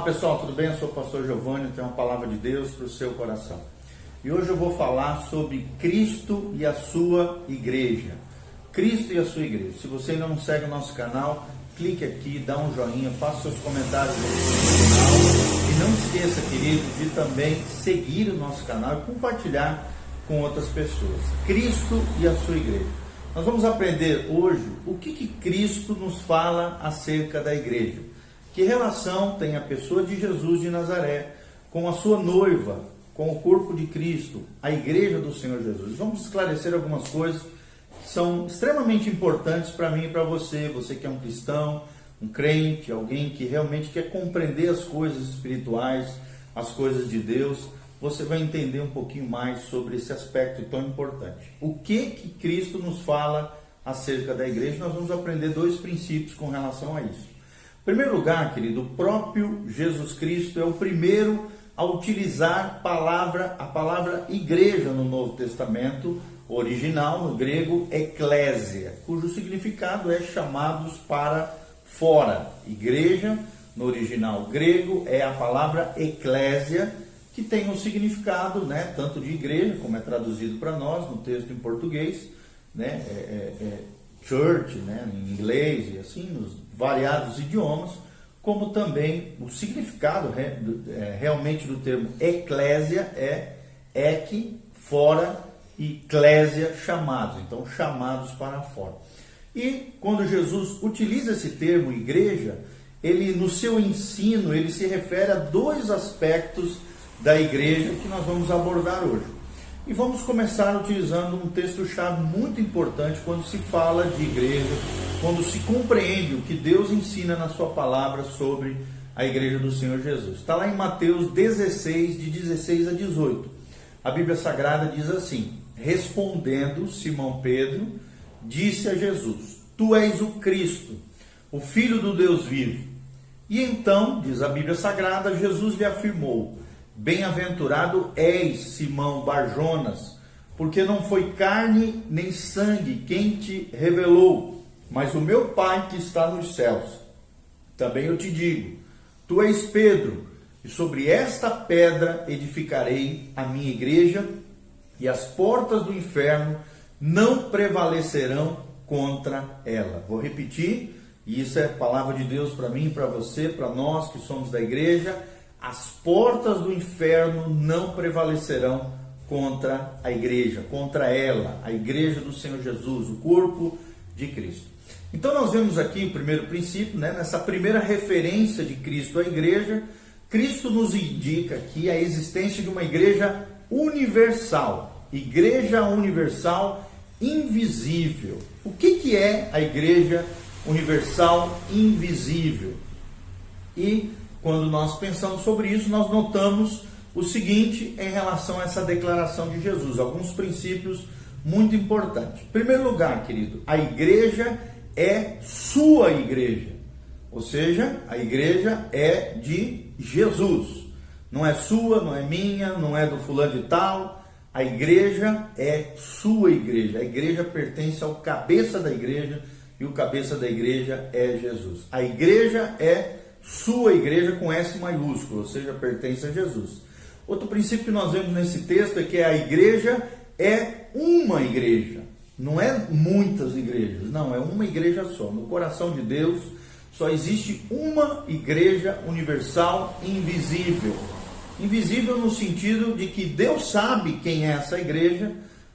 pessoal, tudo bem? Eu sou o pastor Giovanni, tenho uma palavra de Deus para o seu coração. E hoje eu vou falar sobre Cristo e a sua igreja. Cristo e a sua igreja. Se você ainda não segue o nosso canal, clique aqui, dá um joinha, faça seus comentários no canal. E não esqueça, querido, de também seguir o nosso canal e compartilhar com outras pessoas. Cristo e a sua igreja. Nós vamos aprender hoje o que Cristo nos fala acerca da igreja. Que relação tem a pessoa de Jesus de Nazaré com a sua noiva, com o corpo de Cristo, a igreja do Senhor Jesus. Vamos esclarecer algumas coisas que são extremamente importantes para mim e para você. Você que é um cristão, um crente, alguém que realmente quer compreender as coisas espirituais, as coisas de Deus, você vai entender um pouquinho mais sobre esse aspecto tão importante. O que Cristo nos fala acerca da igreja? Nós vamos aprender dois princípios com relação a isso. Em primeiro lugar, querido, o próprio Jesus Cristo é o primeiro a utilizar a palavra igreja no Novo Testamento, original no grego eclésia, cujo significado é chamados para fora. Igreja, no original grego, é a palavra eclésia, que tem um significado, tanto de igreja, como é traduzido para nós no texto em português, church, em inglês e assim, nos variados idiomas, como também o significado realmente do termo eclésia é ek, fora, e clésia, chamados, então chamados para fora. E quando Jesus utiliza esse termo igreja, ele no seu ensino, ele se refere a dois aspectos da igreja que nós vamos abordar hoje. E vamos começar utilizando um texto-chave muito importante quando se fala de igreja, quando se compreende o que Deus ensina na sua palavra sobre a igreja do Senhor Jesus. Está lá em Mateus 16, de 16 a 18. A Bíblia Sagrada diz assim: respondendo Simão Pedro, disse a Jesus: Tu és o Cristo, o Filho do Deus vivo. E então, diz a Bíblia Sagrada, Jesus lhe afirmou: Bem-aventurado és, Simão Barjonas, porque não foi carne nem sangue quem te revelou, mas o meu Pai que está nos céus. Também eu te digo, tu és Pedro, e sobre esta pedra edificarei a minha igreja, e as portas do inferno não prevalecerão contra ela. Vou repetir, e isso é palavra de Deus para mim, para você, para nós que somos da igreja. As portas do inferno não prevalecerão contra a igreja, contra ela, a igreja do Senhor Jesus, o corpo de Cristo. Então nós vemos aqui o primeiro princípio, nessa primeira referência de Cristo à igreja, Cristo nos indica aqui a existência de uma igreja universal, invisível. O que é a igreja universal invisível? E quando nós pensamos sobre isso, nós notamos o seguinte em relação a essa declaração de Jesus, alguns princípios muito importantes. Em primeiro lugar, querido, a igreja é sua igreja, ou seja, a igreja é de Jesus, não é sua, não é minha, não é do fulano de tal, a igreja é sua igreja, a igreja pertence ao cabeça da igreja e o cabeça da igreja é Jesus. A igreja é sua igreja com S maiúsculo, ou seja, pertence a Jesus. Outro princípio que nós vemos nesse texto é que a igreja é uma igreja, não é muitas igrejas, não, é uma igreja só. No coração de Deus só existe uma igreja universal invisível. Invisível no sentido de que Deus sabe quem é essa igreja,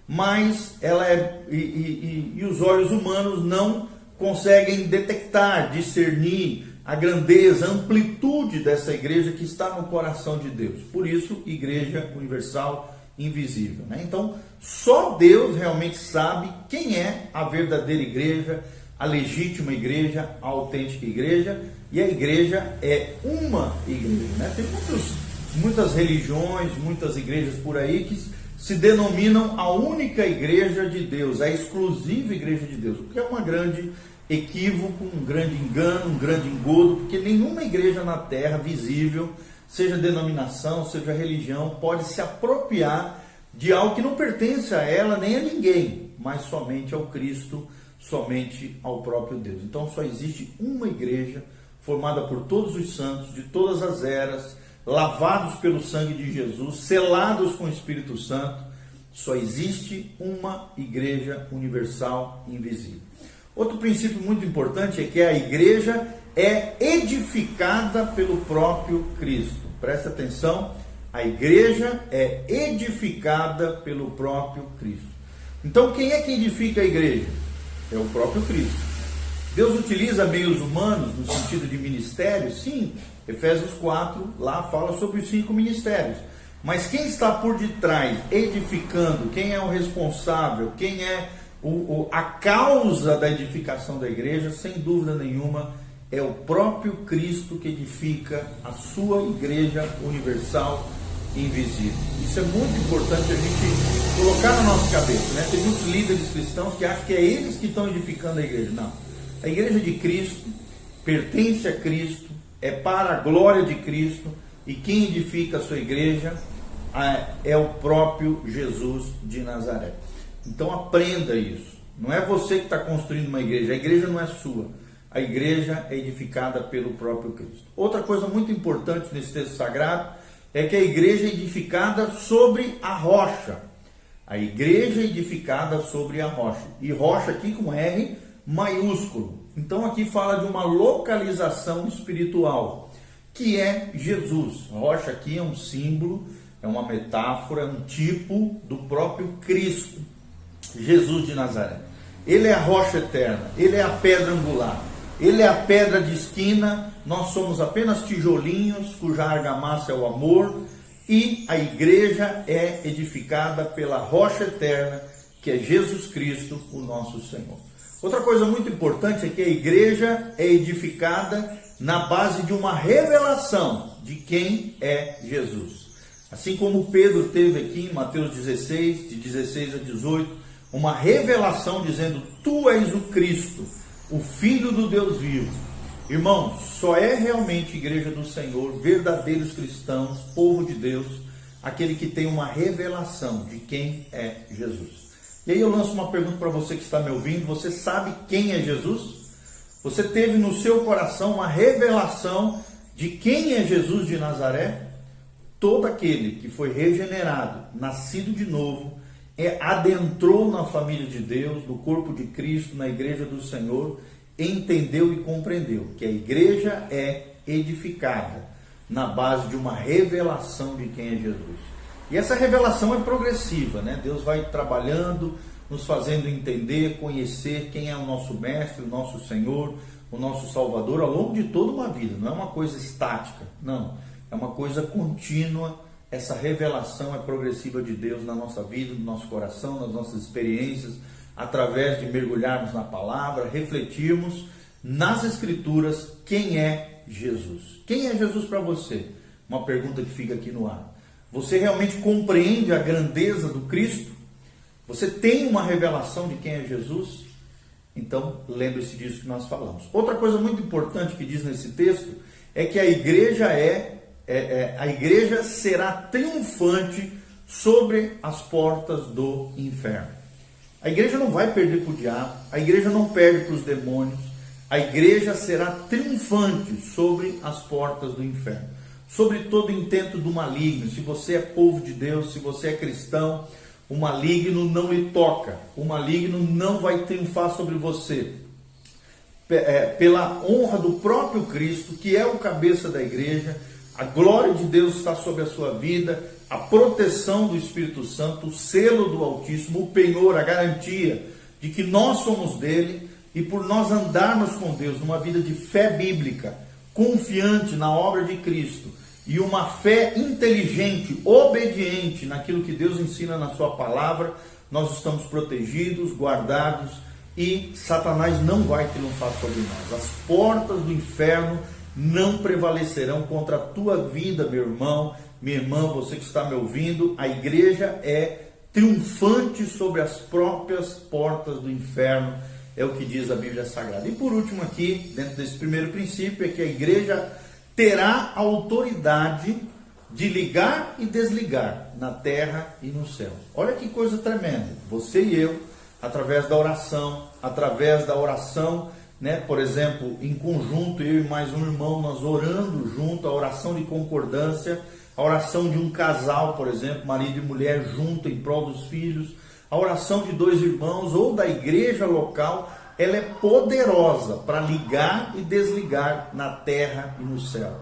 mas ela e os olhos humanos não conseguem detectar, discernir a grandeza, a amplitude dessa igreja que está no coração de Deus. Por isso, igreja universal invisível. Então, só Deus realmente sabe quem é a verdadeira igreja, a legítima igreja, a autêntica igreja, e a igreja é uma igreja. Tem muitas religiões, muitas igrejas por aí que se denominam a única igreja de Deus, a exclusiva igreja de Deus, o que é uma grande equívoco, um grande engano, um grande engodo, porque nenhuma igreja na terra visível, seja denominação, seja religião, pode se apropriar de algo que não pertence a ela nem a ninguém, mas somente ao Cristo, somente ao próprio Deus. Então só existe uma igreja formada por todos os santos, de todas as eras, lavados pelo sangue de Jesus, selados com o Espírito Santo. Só existe uma igreja universal invisível. Outro princípio muito importante é que a igreja é edificada pelo próprio Cristo. Presta atenção, a igreja é edificada pelo próprio Cristo. Então quem é que edifica a igreja? É o próprio Cristo. Deus utiliza meios humanos no sentido de ministério? Sim, Efésios 4 lá fala sobre os 5 ministérios. Mas quem está por detrás edificando, quem é o responsável, quem é a causa da edificação da igreja, sem dúvida nenhuma, é o próprio Cristo que edifica a sua igreja universal invisível. Isso é muito importante a gente colocar na nossa cabeça, né? Tem muitos líderes cristãos que acham que é eles que estão edificando a igreja. Não. A igreja de Cristo pertence a Cristo, é para a glória de Cristo, e quem edifica a sua igreja é o próprio Jesus de Nazaré. Então aprenda isso. Não é você que está construindo uma igreja, a igreja não é sua. A igreja é edificada pelo próprio Cristo. Outra coisa muito importante nesse texto sagrado é que a igreja é edificada sobre a rocha. A igreja é edificada sobre a rocha. E rocha aqui com R maiúsculo. Então aqui fala de uma localização espiritual, que é Jesus. Rocha aqui é um símbolo, é uma metáfora, um tipo do próprio Cristo, Jesus de Nazaré. Ele é a rocha eterna, ele é a pedra angular, ele é a pedra de esquina, nós somos apenas tijolinhos, cuja argamassa é o amor, e a igreja é edificada pela rocha eterna, que é Jesus Cristo, o nosso Senhor. Outra coisa muito importante é que a igreja é edificada na base de uma revelação de quem é Jesus. Assim como Pedro teve aqui em Mateus 16, de 16 a 18, uma revelação dizendo: tu és o Cristo, o Filho do Deus vivo. Irmãos, só é realmente igreja do Senhor, verdadeiros cristãos, povo de Deus, aquele que tem uma revelação de quem é Jesus. E aí eu lanço uma pergunta para você que está me ouvindo: você sabe quem é Jesus? Você teve no seu coração uma revelação de quem é Jesus de Nazaré? Todo aquele que foi regenerado, nascido de novo, adentrou na família de Deus, no corpo de Cristo, na igreja do Senhor, entendeu e compreendeu que a igreja é edificada na base de uma revelação de quem é Jesus. E essa revelação é progressiva, né? Deus vai trabalhando, nos fazendo entender, conhecer quem é o nosso Mestre, o nosso Senhor, o nosso Salvador, ao longo de toda uma vida. Não é uma coisa estática, não. É uma coisa contínua. Essa revelação é progressiva de Deus na nossa vida, no nosso coração, nas nossas experiências, através de mergulharmos na palavra, refletirmos nas Escrituras quem é Jesus. Quem é Jesus para você? Uma pergunta que fica aqui no ar. Você realmente compreende a grandeza do Cristo? Você tem uma revelação de quem é Jesus? Então, lembre-se disso que nós falamos. Outra coisa muito importante que diz nesse texto é que a igreja será triunfante sobre as portas do inferno. A igreja não vai perder para o diabo, a igreja não perde para os demônios, a igreja será triunfante sobre as portas do inferno, sobre todo intento do maligno. Se você é povo de Deus, se você é cristão, o maligno não lhe toca, o maligno não vai triunfar sobre você. Pela honra do próprio Cristo, que é o cabeça da igreja, a glória de Deus está sobre a sua vida, a proteção do Espírito Santo, o selo do Altíssimo, o penhor, a garantia de que nós somos dele, e por nós andarmos com Deus numa vida de fé bíblica, confiante na obra de Cristo, e uma fé inteligente, obediente naquilo que Deus ensina na sua palavra, nós estamos protegidos, guardados, e Satanás não vai triunfar sobre nós. As portas do inferno não prevalecerão contra a tua vida, meu irmão, minha irmã, você que está me ouvindo. A igreja é triunfante sobre as próprias portas do inferno, é o que diz a Bíblia Sagrada. E por último aqui, dentro desse primeiro princípio, é que a igreja terá autoridade de ligar e desligar na terra e no céu. Olha que coisa tremenda. Você e eu, através da oração né? Por exemplo, em conjunto, eu e mais um irmão, nós orando junto, a oração de concordância, a oração de um casal, por exemplo, marido e mulher junto em prol dos filhos, a oração de dois irmãos ou da igreja local, ela é poderosa para ligar e desligar na terra e no céu,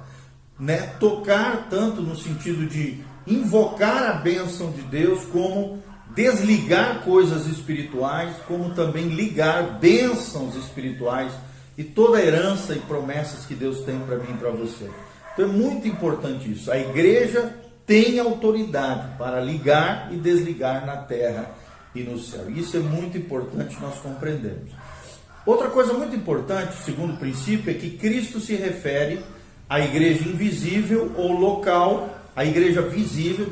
né? Tocar tanto no sentido de invocar a bênção de Deus, como desligar coisas espirituais, como também ligar bênçãos espirituais e toda a herança e promessas que Deus tem para mim e para você. Então é muito importante isso. A igreja tem autoridade para ligar e desligar na terra e no céu. Isso é muito importante nós compreendermos. Outra coisa muito importante, segundo princípio, é que Cristo se refere à igreja invisível ou local, a igreja visível,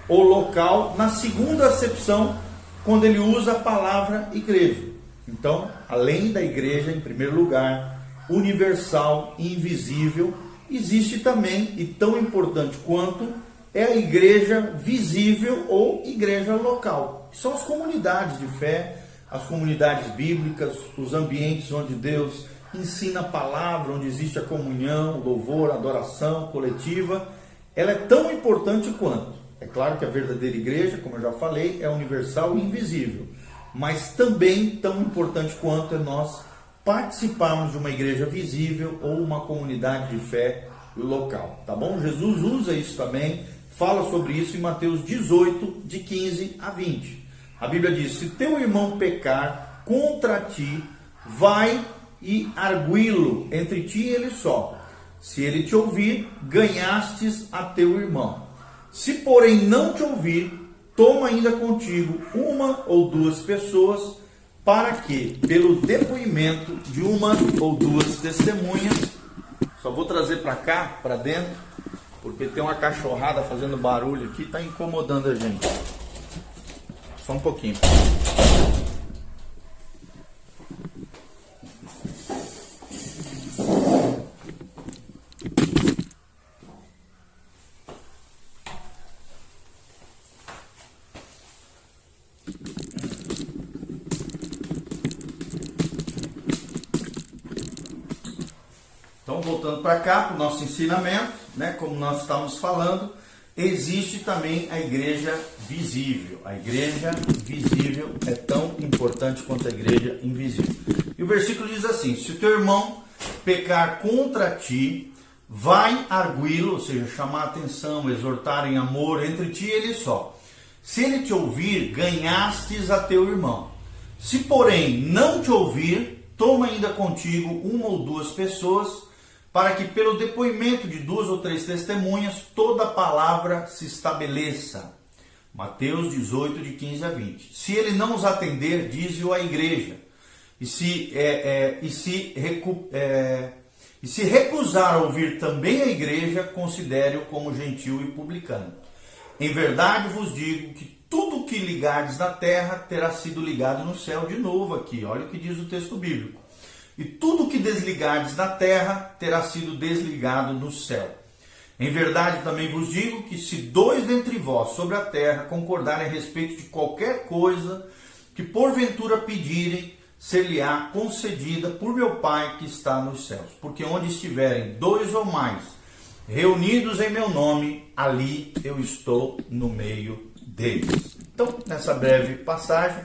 ou local, na segunda acepção, quando ele usa a palavra igreja. Então, além da igreja, em primeiro lugar, universal e invisível, existe também, e tão importante quanto, é a igreja visível ou igreja local. São as comunidades de fé, as comunidades bíblicas, os ambientes onde Deus ensina a palavra, onde existe a comunhão, louvor, adoração coletiva. Ela é tão importante quanto. É claro que a verdadeira igreja, como eu já falei, é universal e invisível, mas também tão importante quanto é nós participarmos de uma igreja visível ou uma comunidade de fé local, tá bom? Jesus usa isso também, fala sobre isso em Mateus 18, de 15 a 20. A Bíblia diz: se teu irmão pecar contra ti, vai e arguí-lo entre ti e ele só. Se ele te ouvir, ganhastes a teu irmão. Se porém não te ouvir, toma ainda contigo uma ou duas pessoas, para que, pelo depoimento de uma ou duas testemunhas, só vou trazer para cá, para dentro, porque tem uma cachorrada fazendo barulho aqui, está incomodando a gente. Só um pouquinho. Então, voltando para cá, para o nosso ensinamento, né, como nós estamos falando, existe também a igreja visível. A igreja visível é tão importante quanto a igreja invisível. E o versículo diz assim: se o teu irmão pecar contra ti, vai arguí-lo, ou seja, chamar a atenção, exortar em amor entre ti e ele só. Se ele te ouvir, ganhastes a teu irmão. Se porém não te ouvir, toma ainda contigo uma ou duas pessoas, para que pelo depoimento de duas ou três testemunhas toda palavra se estabeleça. Mateus 18, de 15 a 20. Se ele não os atender, dize-o à igreja. E se recusar a ouvir também a igreja, considere-o como gentil e publicano. Em verdade vos digo que tudo que ligardes na terra terá sido ligado no céu. De novo aqui, olha o que diz o texto bíblico. E tudo que desligardes na terra terá sido desligado no céu. Em verdade também vos digo que se dois dentre vós sobre a terra concordarem a respeito de qualquer coisa que porventura pedirem, ser-lhe-á concedida por meu Pai que está nos céus. Porque onde estiverem dois ou mais reunidos em meu nome, ali eu estou no meio deles. Então, nessa breve passagem,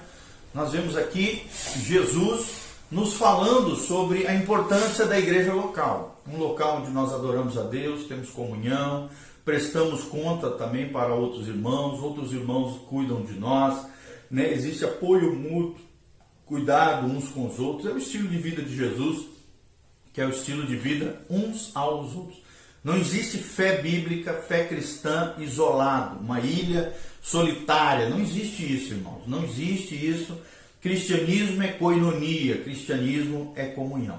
nós vemos aqui Jesus nos falando sobre a importância da igreja local. Um local onde nós adoramos a Deus, temos comunhão, prestamos conta também para outros irmãos cuidam de nós, né? Existe apoio mútuo, cuidado uns com os outros. É o estilo de vida de Jesus, que é o estilo de vida uns aos outros. Não existe fé bíblica, fé cristã isolado, uma ilha solitária. Não existe isso, irmãos. Não existe isso. Cristianismo é koinonia, cristianismo é comunhão.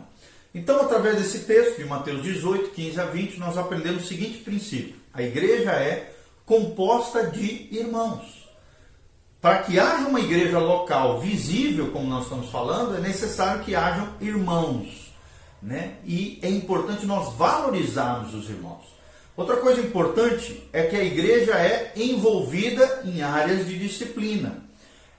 Então, através desse texto de Mateus 18, 15 a 20, nós aprendemos o seguinte princípio: a igreja é composta de irmãos. Para que haja uma igreja local visível, como nós estamos falando, é necessário que hajam irmãos, né? E é importante nós valorizarmos os irmãos. Outra coisa importante é que a igreja é envolvida em áreas de disciplina.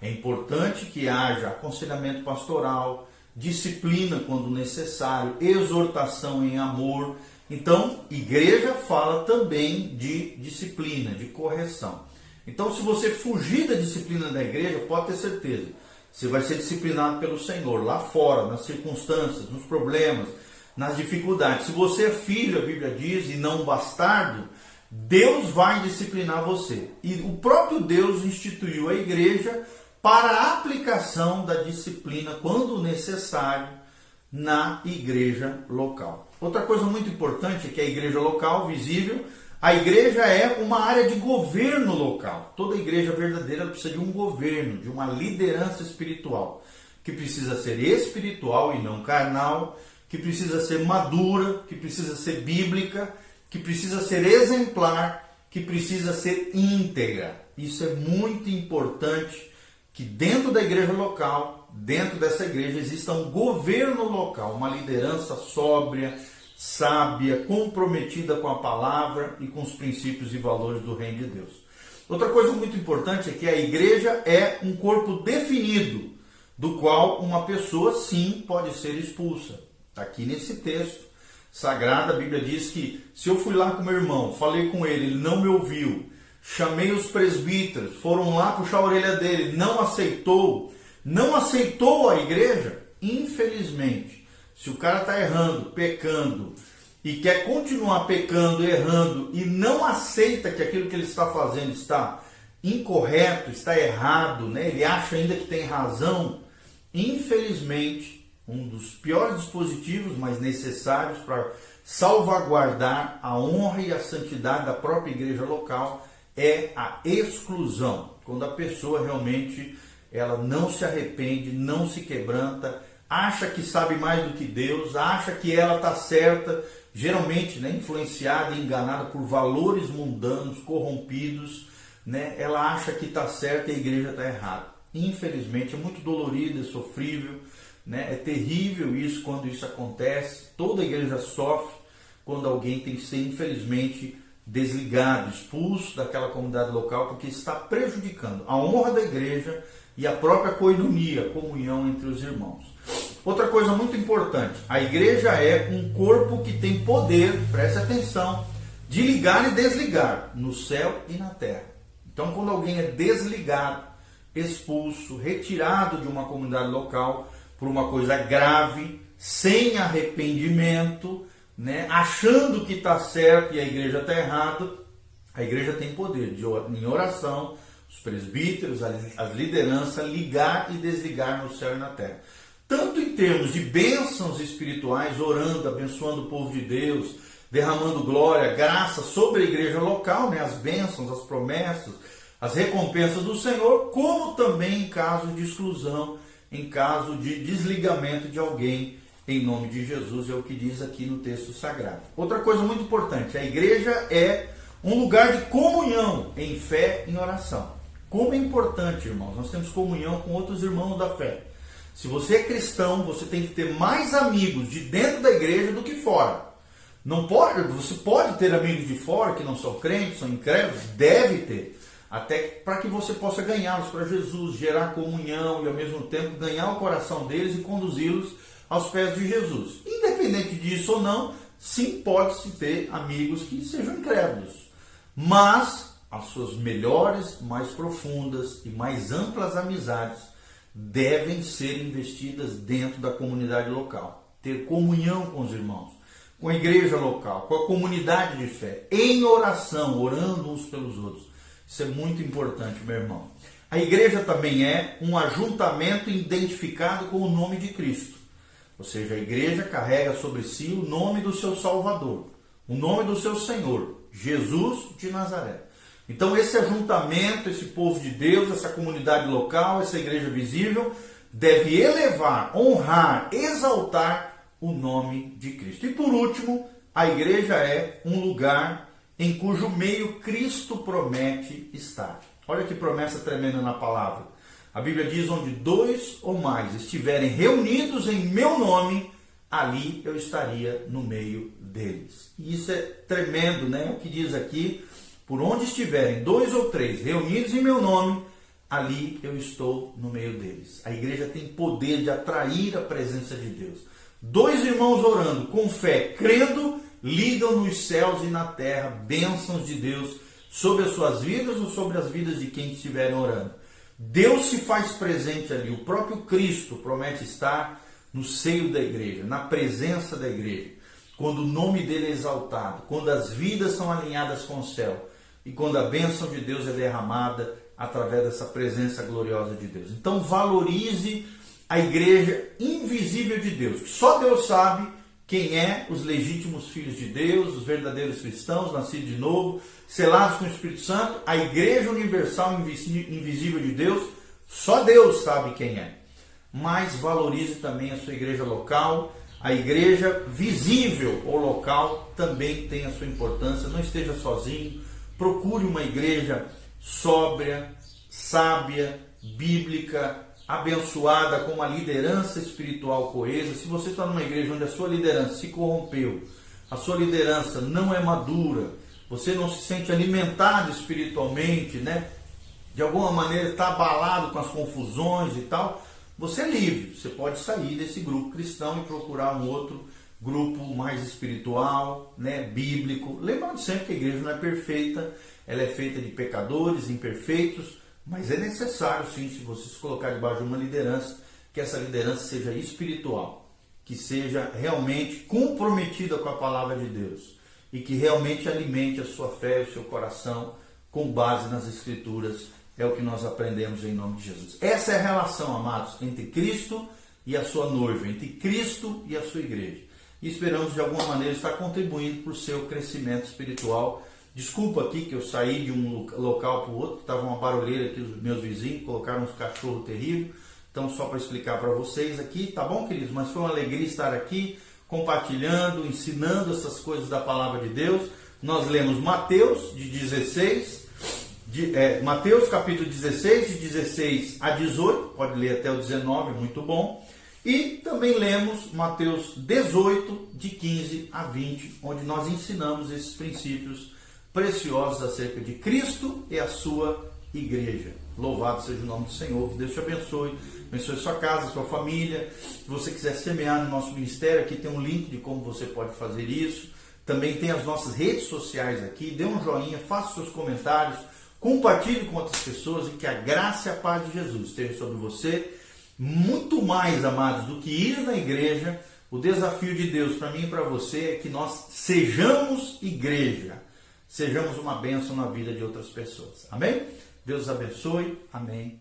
É importante que haja aconselhamento pastoral, disciplina quando necessário, exortação em amor. Então, igreja fala também de disciplina, de correção. Então, se você fugir da disciplina da igreja, pode ter certeza, você vai ser disciplinado pelo Senhor, lá fora, nas circunstâncias, nos problemas, nas dificuldades. Se você é filho, a Bíblia diz, e não bastardo, Deus vai disciplinar você. E o próprio Deus instituiu a igreja para a aplicação da disciplina, quando necessário, na igreja local. Outra coisa muito importante é que a igreja local, visível, a igreja é uma área de governo local. Toda igreja verdadeira precisa de um governo, de uma liderança espiritual, que precisa ser espiritual e não carnal, que precisa ser madura, que precisa ser bíblica, que precisa ser exemplar, que precisa ser íntegra. Isso é muito importante, que dentro da igreja local, dentro dessa igreja, exista um governo local, uma liderança sóbria, sábia, comprometida com a palavra e com os princípios e valores do reino de Deus. Outra coisa muito importante é que a igreja é um corpo definido, do qual uma pessoa sim pode ser expulsa. Aqui nesse texto sagrado, a Bíblia diz que se eu fui lá com meu irmão, falei com ele, ele não me ouviu, chamei os presbíteros, foram lá puxar a orelha dele, não aceitou a igreja, infelizmente, se o cara está errando, pecando, e quer continuar pecando, errando, e não aceita que aquilo que ele está fazendo está incorreto, está errado, né? Ele acha ainda que tem razão, infelizmente, um dos piores dispositivos, mas necessários para salvaguardar a honra e a santidade da própria igreja local, é a exclusão. Quando a pessoa realmente ela não se arrepende, não se quebranta, acha que sabe mais do que Deus, acha que ela está certa, geralmente, né, influenciada e enganada por valores mundanos, corrompidos, né, ela acha que está certa e a igreja está errada. Infelizmente, é muito dolorido, é sofrível, né, é terrível isso quando isso acontece. Toda a igreja sofre quando alguém tem que ser, infelizmente, desligado, expulso daquela comunidade local, porque está prejudicando a honra da igreja e a própria coinonia, a comunhão entre os irmãos. Outra coisa muito importante, a igreja é um corpo que tem poder, preste atenção, de ligar e desligar no céu e na terra. Então, quando alguém é desligado, expulso, retirado de uma comunidade local por uma coisa grave, sem arrependimento, né, achando que está certo e a igreja está errada, a igreja tem poder de, em oração, os presbíteros, as lideranças, ligar e desligar no céu e na terra. Tanto em termos de bênçãos espirituais, orando, abençoando o povo de Deus, derramando glória, graça sobre a igreja local, né, as bênçãos, as promessas, as recompensas do Senhor, como também em caso de exclusão, em caso de desligamento de alguém, em nome de Jesus, é o que diz aqui no texto sagrado. Outra coisa muito importante, a igreja é um lugar de comunhão em fé e em oração. Como é importante, irmãos, nós temos comunhão com outros irmãos da fé. Se você é cristão, você tem que ter mais amigos de dentro da igreja do que fora. Não pode, você pode ter amigos de fora que não são crentes, são incrédulos, deve ter. Até para que você possa ganhá-los para Jesus, gerar comunhão e ao mesmo tempo ganhar o coração deles e conduzi-los aos pés de Jesus. Independente disso ou não, sim, pode-se ter amigos que sejam incrédulos. Mas as suas melhores, mais profundas e mais amplas amizades devem ser investidas dentro da comunidade local. Ter comunhão com os irmãos, com a igreja local, com a comunidade de fé, em oração, orando uns pelos outros. Isso é muito importante, meu irmão. A igreja também é um ajuntamento identificado com o nome de Cristo. Ou seja, a igreja carrega sobre si o nome do seu Salvador, o nome do seu Senhor, Jesus de Nazaré. Então esse ajuntamento, esse povo de Deus, essa comunidade local, essa igreja visível, deve elevar, honrar, exaltar o nome de Cristo. E por último, a igreja é um lugar em cujo meio Cristo promete estar. Olha que promessa tremenda na palavra. A Bíblia diz, onde 2 ou mais estiverem reunidos em meu nome, ali eu estaria no meio deles. E isso é tremendo, né? O que diz aqui, por onde estiverem 2 ou 3 reunidos em meu nome, ali eu estou no meio deles. A igreja tem poder de atrair a presença de Deus. Dois irmãos orando com fé, crendo, ligam nos céus e na terra bênçãos de Deus sobre as suas vidas ou sobre as vidas de quem estiverem orando. Deus se faz presente ali. O próprio Cristo promete estar no seio da igreja, na presença da igreja, quando o nome dele é exaltado, quando as vidas são alinhadas com o céu e quando a bênção de Deus é derramada através dessa presença gloriosa de Deus. Então valorize a igreja invisível de Deus, que só Deus sabe quem é os legítimos filhos de Deus, os verdadeiros cristãos, nascidos de novo, selados com o Espírito Santo. A igreja universal invisível de Deus, só Deus sabe quem é. Mas valorize também a sua igreja local. A igreja visível ou local também tem a sua importância. Não esteja sozinho. Procure uma igreja sóbria, sábia, bíblica, abençoada, com uma liderança espiritual coesa. Se você está numa igreja onde a sua liderança se corrompeu, a sua liderança não é madura, você não se sente alimentado espiritualmente, né? De alguma maneira está abalado com as confusões e tal, você é livre. Você pode sair desse grupo cristão e procurar um outro grupo mais espiritual, né? Bíblico. Lembrando sempre que a igreja não é perfeita, ela é feita de pecadores, imperfeitos, mas é necessário sim, se você se colocar debaixo de uma liderança, que essa liderança seja espiritual, que seja realmente comprometida com a palavra de Deus e que realmente alimente a sua fé e o seu coração com base nas Escrituras. É o que nós aprendemos em nome de Jesus. Essa é a relação, amados, entre Cristo e a sua noiva, entre Cristo e a sua igreja. E esperamos de alguma maneira estar contribuindo para o seu crescimento espiritual. Desculpa aqui que eu saí de um local para o outro, estava uma barulheira aqui, os meus vizinhos colocaram uns cachorros terríveis. Então, só para explicar para vocês aqui, tá bom, queridos? Mas foi uma alegria estar aqui, compartilhando, ensinando essas coisas da palavra de Deus. Nós lemos Mateus, Mateus capítulo 16, de 16 a 18, pode ler até o 19, muito bom. E também lemos Mateus 18, de 15 a 20, onde nós ensinamos esses princípios preciosos acerca de Cristo e a sua igreja. Louvado seja o nome do Senhor, que Deus te abençoe, abençoe sua casa, sua família. Se você quiser semear no nosso ministério, aqui tem um link de como você pode fazer isso. Também tem as nossas redes sociais aqui, dê um joinha, faça seus comentários, compartilhe com outras pessoas e que a graça e a paz de Jesus esteja sobre você. Muito mais, amados, do que ir na igreja, o desafio de Deus para mim e para você é que nós sejamos igreja, sejamos uma bênção na vida de outras pessoas. Amém? Deus abençoe. Amém.